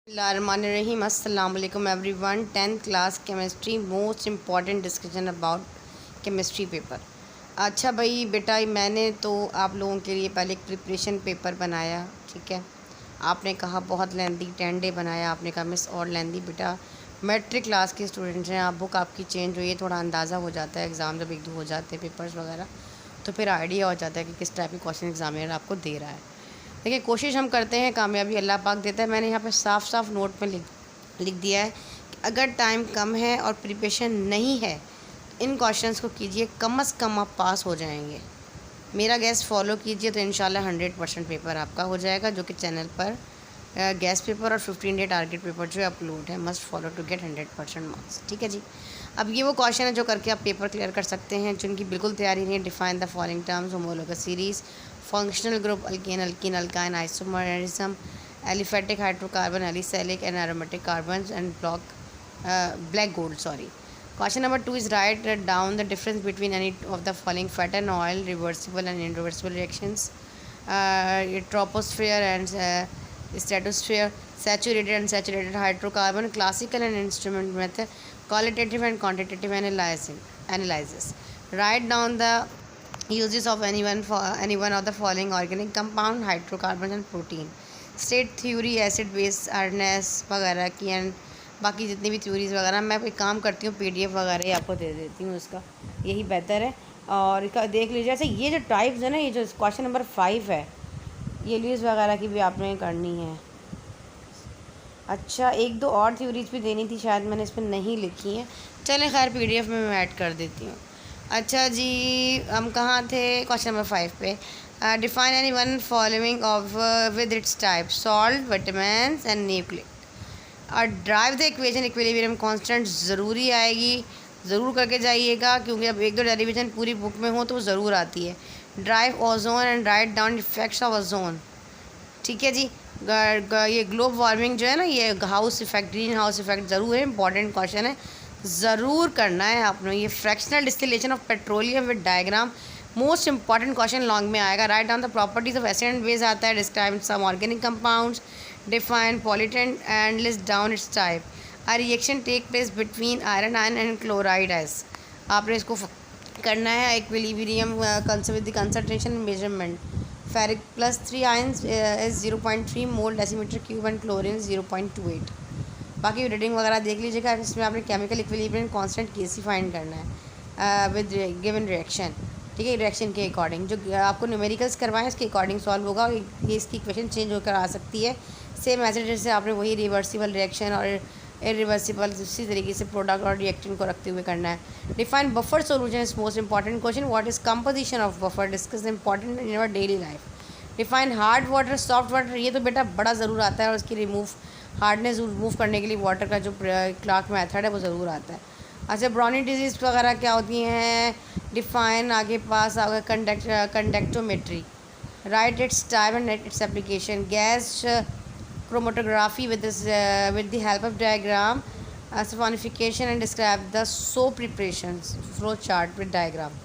बिस्मिल्लाहिर्रहमानिर्रहीम। अस्सलाम वालेकुम everyone. 10th class chemistry most important discussion about chemistry paper. अच्छा भाई बेटा, मैंने तो आप लोगों के लिए पहले एक प्रिपरेशन पेपर बनाया, ठीक है। आपने कहा बहुत लेंदी, 10 डे बनाया। आपने कहा मिस और लेंदी। बेटा मैट्रिक क्लास के स्टूडेंट्स हैं, आप बुक आपकी चेंज हुई है, थोड़ा अंदाज़ा हो जाता है एग्ज़ाम जब एक दो हो जाते हैं पेपर्स वगैरह, तो फिर आइडिया हो जाता है कि किस टाइप के क्वेश्चन एग्जामिनर आपको दे रहा है। देखिए, कोशिश हम करते हैं, कामयाबी अल्लाह पाक देता है। मैंने यहाँ पे साफ साफ नोट में लिख दिया है कि अगर टाइम कम है और प्रिपरेशन नहीं है, इन क्वेश्चंस को कीजिए, कम से कम आप पास हो जाएंगे। मेरा गैस फॉलो कीजिए तो इंशाल्लाह 100% पेपर आपका हो जाएगा, जो कि चैनल पर गैस पेपर और 15 डे टारगेट पेपर जो अपलोड है, must follow to get 100% marks, ठीक है जी। अब ये वो क्वेश्चन है जो करके आप पेपर क्लियर कर सकते हैं, जिनकी बिल्कुल तैयारी नहीं है। Define the following terms, homologous series, functional group, alkane, alkene, alkyne, isomerism, aliphatic hydrocarbon, alicyclic and aromatic carbon and black gold, sorry. Question number 2 is write down the difference between any of the following fat and oil, reversible and irreversible reactions, troposphere and stratosphere, saturated and saturated hydrocarbon, classical and instrument method, qualitative and quantitative analysis. Write down the uses of any one of the following organic compound, hydrocarbons and protein. State theory, acid base hardness वगैरह की and बाकी जितनी भी theories वगैरह। मैं एक काम करती हूँ, PDF वगैरह ही आपको दे देती हूँ, उसका यही बेहतर है। और इसका देख लीजिए। अच्छा, ये जो टाइप्स है ना, ये जो क्वेश्चन नंबर 5 है, ये लीज वगैरह की भी आपने करनी है। अच्छा, एक दो और थ्योरीज भी देनी थी, शायद मैंने इसमें नहीं लिखी हैं। चलें खैर, PDF में मैं ऐड कर देती हूँ। अच्छा जी, हम कहाँ थे? क्वेश्चन नंबर 5 पे। Define any one following of with its type, salt, vitamins and nucleic. और drive the equation equilibrium constant ज़रूरी आएगी, ज़रूर करके जाइएगा, क्योंकि अब एक दो डेरिवेशन पूरी बुक में हो तो ज़रूर आती है। Drive ozone and write down effects of ozone, ठीक है जी। ये ग्लोब वार्मिंग जो है ना, ये house effect, green house effect ज़रूर है, इंपॉर्टेंट क्वेश्चन है, ज़रूर करना है आपने। ये fractional distillation of petroleum with diagram, most important question long में आएगा। Write down the properties of acid and base आता है। Describe some organic compounds, define polytent and list down its type. A reaction take place between iron and chloride as. आपने इसको करना है। Equilibrium with the concentration measurement, ferric plus 3 ions is 0.3 mole decimetre cube and chlorine 0.28। बाकी reading वगैरह देख लीजिएगा। इसमें आपने केमिकल इक्विलिब्रियम कांस्टेंट केसी फाइंड करना है विद गिवन रिएक्शन, ठीक है। रिएक्शन के अकॉर्डिंग जो आपको न्यूमेरिकल्स करवाएं, इसके अकॉर्डिंग सॉल्व होगा। ये इसकी इक्वेशन चेंज होकर आ सकती है, सेम एसिड जैसे आपने वही रिवर्सिबल रिएक्शन और इरिवर्सिबल उसी तरीके से प्रोडक्ट और रिएक्शन को रखते हुए करना है। Define buffer solution is most important question. What is composition of buffer, discuss important in your daily life. Define hard water, soft water, ये तो बेटा बड़ा ज़रूर आता है, और उसकी हार्डनेस रिमूव करने के लिए वाटर का जो क्लार्क मेथड है वो ज़रूर आता है। अच्छा, ब्राउनी डिजीज़ वगैरह क्या होती हैं? डिफाइन आगे पास आ गया conductometry, right its type and its application. Gas chromatography with the help of diagram, saponification and describe the soap preparations, flow chart with diagram.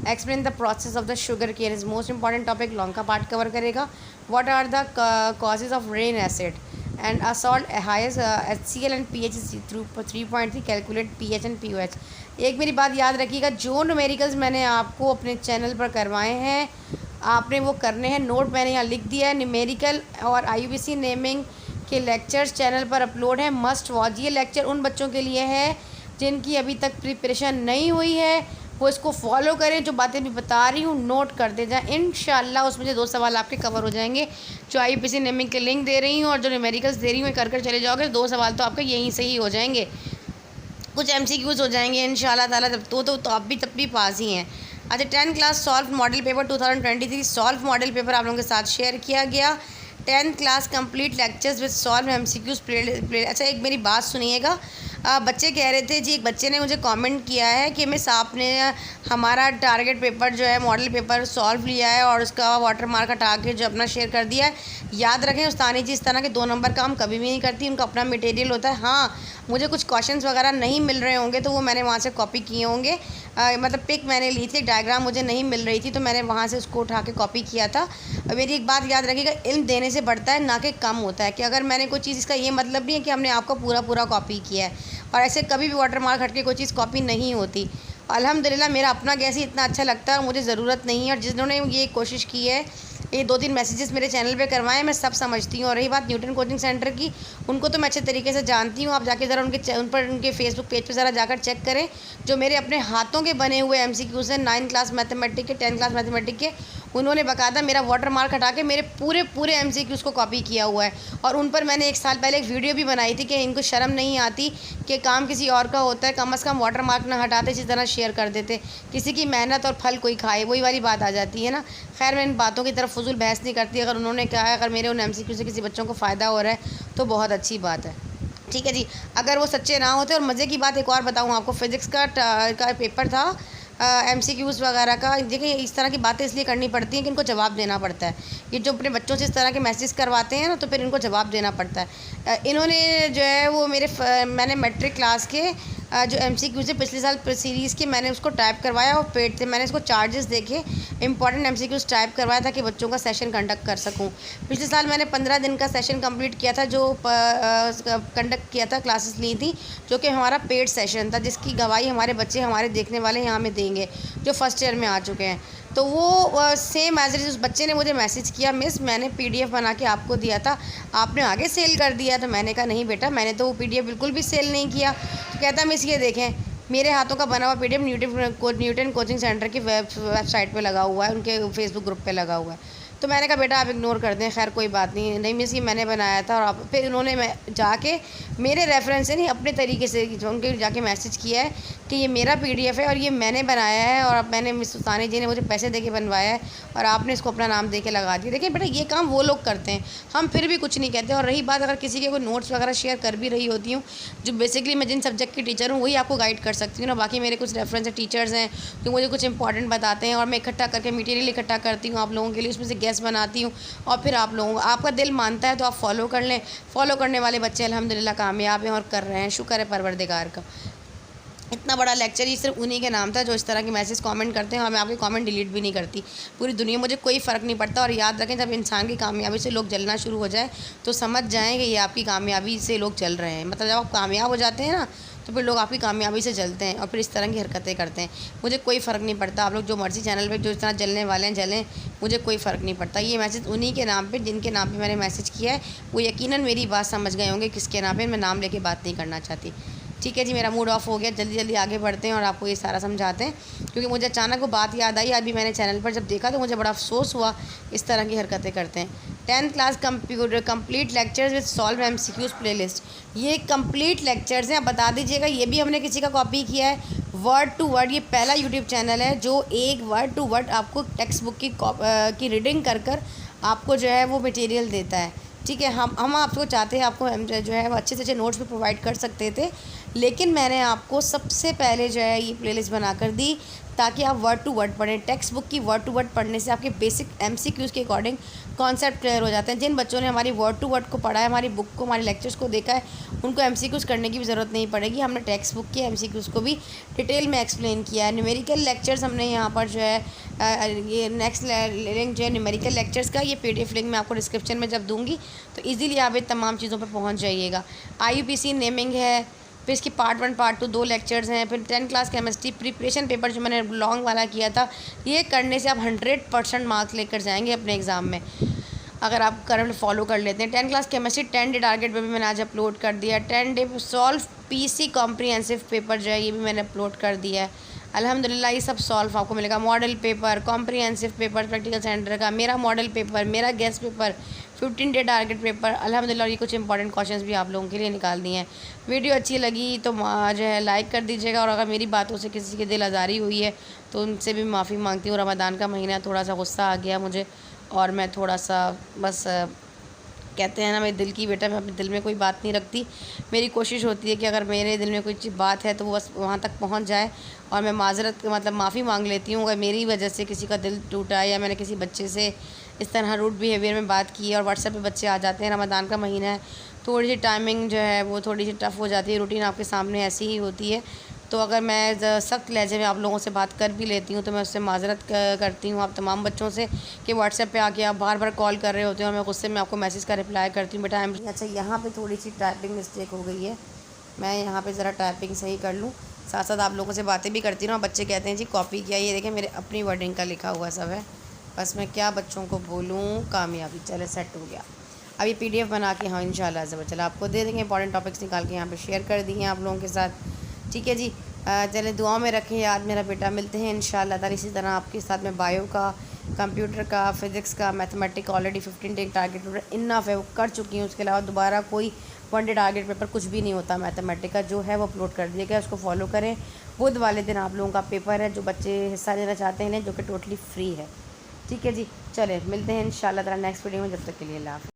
Explain the process of the sugar cane is most important topic, long का part cover करेगा। What are the causes of rain acid and a salt highest HCl and pH is through 3.3, calculate pH and pOH। एक मेरी बात याद रखिएगा, जो numericals मैंने आपको अपने चैनल पर करवाए हैं, आपने वो करने हैं। नोट मैंने यहाँ लिख दिया है। न्यूमेरिकल और IUPAC नेमिंग के लेक्चर्स चैनल पर अपलोड है, मस्ट वॉच। ये लेक्चर उन बच्चों के लिए है जिनकी अभी तक प्रिपरेशन नहीं हुई है, वो इसको फॉलो करें। जो बातें भी बता रही हूँ नोट करते जाएँ, इंशाल्लाह उसमें से 2 सवाल आपके कवर हो जाएंगे। जो IUPAC नेमिंग के लिंक दे रही हूँ और जो न्यूमेरिकल्स दे रही हूँ, कर चले जाओगे, 2 सवाल तो आपके यहीं से ही हो जाएंगे। कुछ MCQs हो जाएंगे इंशाल्लाह ताला, तो आप भी तब भी पास ही हैं। अच्छा, 10th class solve model paper 2023 solve model paper आप लोगों के साथ शेयर किया गया। 10th class complete lectures with solve MCQs play. अच्छा, एक मेरी बात सुनिएगा। बच्चे कह रहे थे जी, एक बच्चे ने मुझे कमेंट किया है कि मिस आपने हमारा टारगेट पेपर जो है मॉडल पेपर सॉल्व लिया है और उसका वाटर मार्क हटा के जो अपना शेयर कर दिया है। याद रखें, उस्तानी जी इस तरह के 2 नंबर काम कभी भी नहीं करती, उनका अपना मटेरियल होता है। हाँ, मुझे कुछ क्वेश्चंस वगैरह नहीं मिल रहे होंगे तो वो मैंने वहाँ से कॉपी किए होंगे, मतलब पिक मैंने ली थी, डायग्राम मुझे नहीं मिल रही थी तो मैंने वहाँ से उसको उठा के कॉपी किया था। और मेरी एक बात याद रखिएगा, इल्म देने से बढ़ता है ना कि कम होता है, कि अगर मैंने कोई चीज़, इसका ये मतलब नहीं है कि हमने आपको पूरा पूरा कॉपी किया है, और ऐसे कभी भी वाटर मार्क हट के कोई चीज़ कॉपी नहीं होती। अल्हम्दुलिल्लाह मेरा अपना गैस ही इतना अच्छा लगता है और मुझे ज़रूरत नहीं है, और जिन्होंने ये कोशिश की है, ये 2-3 मैसेजेस मेरे चैनल पे करवाए, मैं सब समझती हूँ। और रही बात न्यूटन कोचिंग सेंटर की, उनको तो मैं अच्छे तरीके से जानती हूँ। आप जाके ज़रा उनके फेसबुक पेज पे ज़रा जाकर चेक करें। जो मेरे अपने हाथों के बने हुए MCQs हैं 9 क्लास मैथमेटिक के, 10 क्लास मैथमेटिक के, उन्होंने बाकायदा मेरा वाटर मार्क हटा के मेरे पूरे MCQs को कॉपी किया हुआ है। और उन पर मैंने 1 साल पहले एक वीडियो भी बनाई थी कि इनको शर्म नहीं आती कि काम किसी और का होता है, कम से कम वाटर मार्क ना हटाते, इसी तरह शेयर कर देते। किसी की मेहनत और फल कोई खाए, वही वाली बात आ जाती है ना। खैर, मैं इन बातों की तरफ फजूल बहस नहीं करती। अगर उन्होंने कहा है, अगर मेरे उन MCQ से किसी बच्चों को फ़ायदा हो रहा है तो बहुत अच्छी बात है। ठीक है जी। अगर वो सच्चे ना होते, और मज़े की बात एक और बताऊँ आपको, फ़िज़िक्स का पेपर था, MCQs वगैरह का। देखिए, इस तरह की बातें इसलिए करनी पड़ती हैं कि इनको जवाब देना पड़ता है। ये जो अपने बच्चों से इस तरह के मैसेज करवाते हैं ना, तो फिर इनको जवाब देना पड़ता है। इन्होंने जो है वो मैंने मैट्रिक क्लास के जो MCQs है पिछले साल सीरीज़ के, मैंने उसको टाइप करवाया और पेड थे। मैंने इसको चार्जेस देखे, इंपॉर्टेंट MCQs टाइप करवाया ताकि बच्चों का सेशन कंडक्ट कर सकूं। पिछले साल मैंने 15 दिन का सेशन कंप्लीट किया था, जो कंडक्ट किया था, क्लासेस ली थी, जो कि हमारा पेड सेशन था, जिसकी गवाही हमारे बच्चे, हमारे देखने वाले यहाँ में देंगे जो फर्स्ट ईयर में आ चुके हैं। तो वो सेम एज इट इज़ उस बच्चे ने मुझे मैसेज किया, मिस मैंने PDF बना के आपको दिया था, आपने आगे सेल कर दिया। तो मैंने कहा नहीं बेटा, मैंने तो वो PDF बिल्कुल भी सेल नहीं किया। तो कहता मिस ये देखें, मेरे हाथों का बना हुआ PDF न्यूटन कोचिंग सेंटर की वेबसाइट पे लगा हुआ है, उनके फेसबुक ग्रुप पे लगा हुआ है। तो मैंने कहा बेटा आप इग्नोर कर दें, खैर कोई बात नहीं, नहीं मिस ये मैंने बनाया था। और आप फिर उन्होंने मैं जाके मेरे रेफरेंस से नहीं, अपने तरीके से उनके जाके मैसेज किया है कि ये मेरा PDF है और ये मैंने बनाया है, और अब मैंने मिस सुल्तानी जी ने मुझे पैसे दे के बनवाया है और आपने इसको अपना नाम दे के लगा दिया। देखिए बेटा, ये काम वो लोग करते हैं, हम फिर भी कुछ नहीं कहते। और रही बात, अगर किसी के कोई नोट्स वगैरह शेयर कर भी रही होती हूँ, जो बेसिकली मैं जिन सब्जेक्ट की टीचर हूँ वही आपको गाइड कर सकती हूँ ना। बाकी मेरे कुछ रेफरेंस टीचर्स हैं जो मुझे कुछ इंपॉर्टेंट बताते हैं, और मैं इकट्ठा करके मटीरियल इकट्ठा करती हूँ आप लोगों के लिए, उसमें से गैस बनाती हूँ, और फिर आप लोगों आपका दिल मानता है तो आप फॉलो कर लें। फॉलो करने वाले बच्चे अल्हम्दुलिल्लाह कामयाब हैं और कर रहे हैं, शुक्र है परवरदिगार का। इतना बड़ा लेक्चर ये सिर्फ उन्हीं के नाम था जो इस तरह के मैसेज कमेंट करते हैं, और मैं आपके कमेंट डिलीट भी नहीं करती। पूरी दुनिया, मुझे कोई फ़र्क नहीं पड़ता। और याद रखें, जब इंसान की कामयाबी से लोग जलना शुरू हो जाए तो समझ जाएँ कि ये आपकी कामयाबी से लोग जल रहे हैं। मतलब जब आप कामयाब हो जाते हैं ना, तो फिर लोग आपकी कामयाबी से जलते हैं और फिर इस तरह की हरकतें करते हैं। मुझे कोई फ़र्क नहीं पड़ता, आप लोग जो मर्ज़ी चैनल पे जो इस तरह जलने वाले हैं जलें, मुझे कोई फ़र्क नहीं पड़ता। ये मैसेज उन्हीं के नाम पे, जिनके नाम पे मैंने मैसेज किया है, वो यकीनन मेरी बात समझ गए होंगे किसके नाम पे। मैं नाम लेके बात नहीं करना चाहती। ठीक है जी, मेरा मूड ऑफ हो गया, जल्दी जल्दी आगे बढ़ते हैं और आपको ये सारा समझाते हैं, क्योंकि मुझे अचानक वो बात याद आई। अभी मैंने चैनल पर जब देखा तो मुझे बड़ा अफसोस हुआ, इस तरह की हरकतें करते हैं। 10th class computer complete lectures with solve MCQs playlist, ये कंप्लीट लेक्चर्स हैं। आप बता दीजिएगा, ये भी हमने किसी का कॉपी किया है वर्ड टू वर्ड। ये पहला यूट्यूब चैनल है जो एक वर्ड टू वर्ड आपको टेक्स्ट बुक की रीडिंग कर आपको जो है वो मटेरियल देता है। ठीक है, हम आपको चाहते हैं, आपको हम जो है वो अच्छे से अच्छे नोट्स भी प्रोवाइड कर सकते थे, लेकिन मैंने आपको सबसे पहले जो है ये प्लेलिस्ट बनाकर दी ताकि आप वर्ड टू वर्ड पढ़ें। टेक्स्ट बुक की वर्ड टू वर्ड पढ़ने से आपके बेसिक MCQs के अकॉर्डिंग कॉन्सेप्ट क्लियर हो जाते हैं। जिन बच्चों ने हमारी वर्ड टू वर्ड को पढ़ा है, हमारी बुक को, हमारे लेक्चर्स को देखा है, उनको MCQs करने की भी ज़रूरत नहीं पड़ेगी। हमने टेक्स्ट बुक के MCQs को भी डिटेल में एक्सप्लेन किया है। न्यूमेरिकल लेक्चर्स हमने यहाँ पर जो है ये नेक्स्ट लिंक जो है न्यूमेरिकल लेक्चर्स का, ये PDF लिंक मैं आपको डिस्क्रिप्शन में जब दूँगी तो ईज़िली आप इन तमाम चीज़ों पर पहुँच जाइएगा। IUPAC नेमिंग है, फिर इसकी पार्ट 1 पार्ट 2 2 लेक्चर्स हैं। फिर 10 क्लास केमिस्ट्री प्रिपरेशन पेपर जो मैंने लॉन्ग वाला किया था, ये करने से आप 100% मार्क्स लेकर जाएंगे अपने एग्ज़ाम में, अगर आप करंट फॉलो कर लेते हैं। 10 क्लास केमिस्ट्री 10 डे टारगेट पे भी मैंने आज अपलोड कर दिया। 10 day solve PC comprehensive paper जो है ये भी मैंने अपलोड कर दिया है। अल्हम्दुलिल्लाह ये सब सॉल्व आपको मिलेगा। Model paper, comprehensive paper practical centre का, मेरा मॉडल पेपर, मेरा guest paper, 15 day target paper, अल्हम्दुलिल्लाह ये कुछ इंपॉर्टेंट क्वेश्चंस भी आप लोगों के लिए निकाल दिए हैं। वीडियो अच्छी लगी तो जो है लाइक कर दीजिएगा, और अगर मेरी बातों से किसी की दिल आज़ारी हुई है तो उनसे भी माफ़ी मांगती हूँ। रमज़ान का महीना, थोड़ा सा गुस्सा आ गया मुझे, और मैं थोड़ा सा बस कहते हैं ना, मेरे दिल की बेटा, मैं अपने दिल में कोई बात नहीं रखती। मेरी कोशिश होती है कि अगर मेरे दिल में कोई बात है तो वो बस वहाँ तक पहुँच जाए, और मैं माज़रत मतलब माफ़ी मांग लेती हूँ अगर मेरी वजह से किसी का दिल टूटा है, या मैंने किसी बच्चे से इस तरह रूड बिहेवियर में बात की है। और व्हाट्सएप पे बच्चे आ जाते हैं, रमज़ान का महीना है, थोड़ी सी टाइमिंग जो है वो थोड़ी सी टफ़ हो जाती है, रूटीन आपके सामने ऐसी ही होती है। तो अगर मैं सख्त लहजे में आप लोगों से बात कर भी लेती हूँ तो मैं उससे माज़रत करती हूँ आप तमाम बच्चों से कि व्हाट्सएप पे आके आप बार बार कॉल कर रहे होते हैं और मैं गुस्से में आपको मैसेज का रिप्लाई करती हूँ बेटा अच्छा यहाँ पे थोड़ी सी टाइपिंग मिस्टेक हो गई है, मैं यहाँ पे ज़रा टाइपिंग सही कर लूँ, साथ साथ आप लोगों से बातें भी करती हूँ। बच्चे कहते हैं जी कॉपी किया, ये देखें मेरे अपनी वर्डिंग का लिखा हुआ सब है, बस मैं क्या बच्चों को बोलूँ। कामयाबी, चले सेट हो गया। अब ये PDF बना के हाँ इंशाल्लाह अज़्ज़ा व जल्ल आपको दे देंगे। इंपॉर्टेंट टॉपिक्स निकाल के यहाँ पे शेयर कर दिए हैं आप लोगों के साथ, ठीक है जी। चले दुआ में रखें याद मेरा बेटा, मिलते हैं इंशाल्लाह ताला इसी तरह आपके साथ में बायो का, कंप्यूटर का, फिज़िक्स का, mathematic already 15 day target enough है वो कर चुकी हूँ। उसके अलावा दोबारा कोई 1 डे टारगेट पेपर कुछ भी नहीं होता मैथमेटिक का, जो है वो अपलोड कर दिया गया, उसको फॉलो करें। बुध वाले दिन आप लोगों का पेपर है, जो बच्चे हिस्सा लेना चाहते हैं जो कि टोटली फ्री है, ठीक है जी। चले मिलते हैं इंशाल्लाह ताला नेक्स्ट वीडियो में, जब तक के लिए अल्लाह हाफ़िज़।